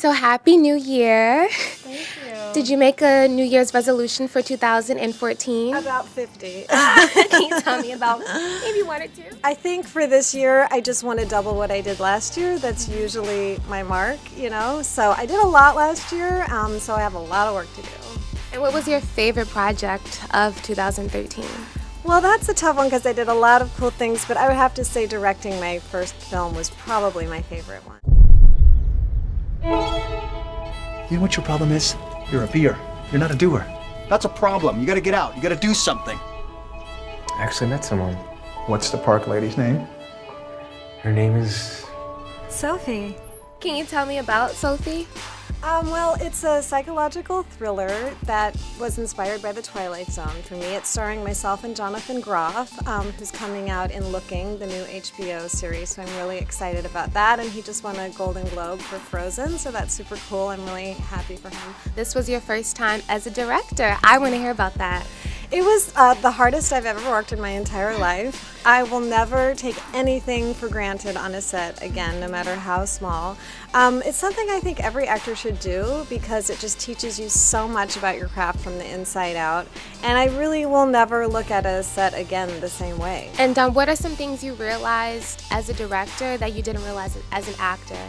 So happy New Year. Thank you. Did you make a New Year's resolution for 2014? About 50. Can you tell me about maybe one or two? I think for this year, I just want to double what I did last year. That's usually my mark, So I did a lot last year, so I have a lot of work to do. And what was your favorite project of 2013? Well, that's a tough one because I did a lot of cool things, but I would have to say directing my first film was probably my favorite one. You know what your problem is? You're a beer. You're not a doer. That's a problem. You gotta get out. You gotta do something. I actually met someone. What's the park lady's name? Her name is... Sophie. Can you tell me about Sophie? Well, it's a psychological thriller that was inspired by the Twilight Zone. For me, it's starring myself and Jonathan Groff, who's coming out in Looking, the new HBO series. So I'm really excited about that. And he just won a Golden Globe for Frozen, so that's super cool. I'm really happy for him. This was your first time as a director. I want to hear about that. It was the hardest I've ever worked in my entire life. I will never take anything for granted on a set again, no matter how small. It's something I think every actor should do because it just teaches you so much about your craft from the inside out. And I really will never look at a set again the same way. And what are some things you realized as a director that you didn't realize as an actor?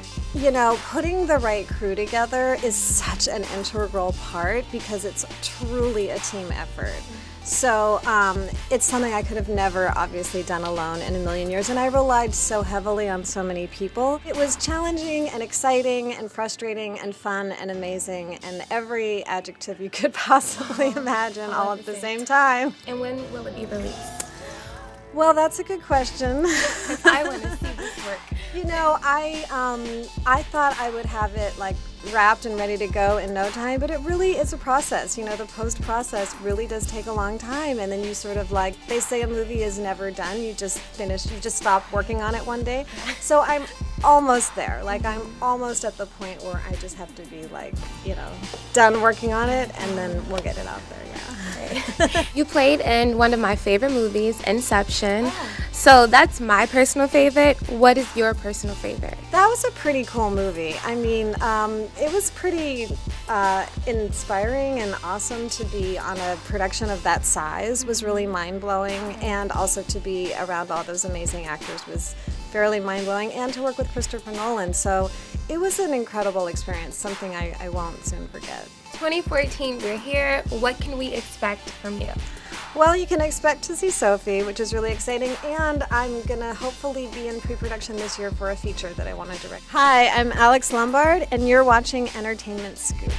Putting the right crew together is such an integral part because it's truly a team effort. So it's something I could have never obviously done alone in a million years, and I relied so heavily on so many people. It was challenging and exciting and frustrating and fun and amazing and every adjective you could possibly imagine all at the same time. And when will it be released? Well, that's a good question. I want to see this work. I thought I would have it wrapped and ready to go in no time, but it really is a process. The post process really does take a long time, and then you sort of they say a movie is never done. You just stop working on it one day. So I'm almost there. I'm almost at the point where I just have to be done working on it, and then we'll get it out there. Yeah. You played in one of my favorite movies, Inception. So that's my personal favorite. What is your personal favorite? That was a pretty cool movie. I mean, it was pretty inspiring and awesome to be on a production of that size. Was really mind-blowing, and also to be around all those amazing actors was fairly mind-blowing, and to work with Christopher Nolan. So it was an incredible experience, something I won't soon forget. 2014, we're here. What can we expect from you? Well, you can expect to see Sophie, which is really exciting, and I'm going to hopefully be in pre-production this year for a feature that I want to direct. Hi, I'm Alex Lombard, and you're watching Entertainment Scoop.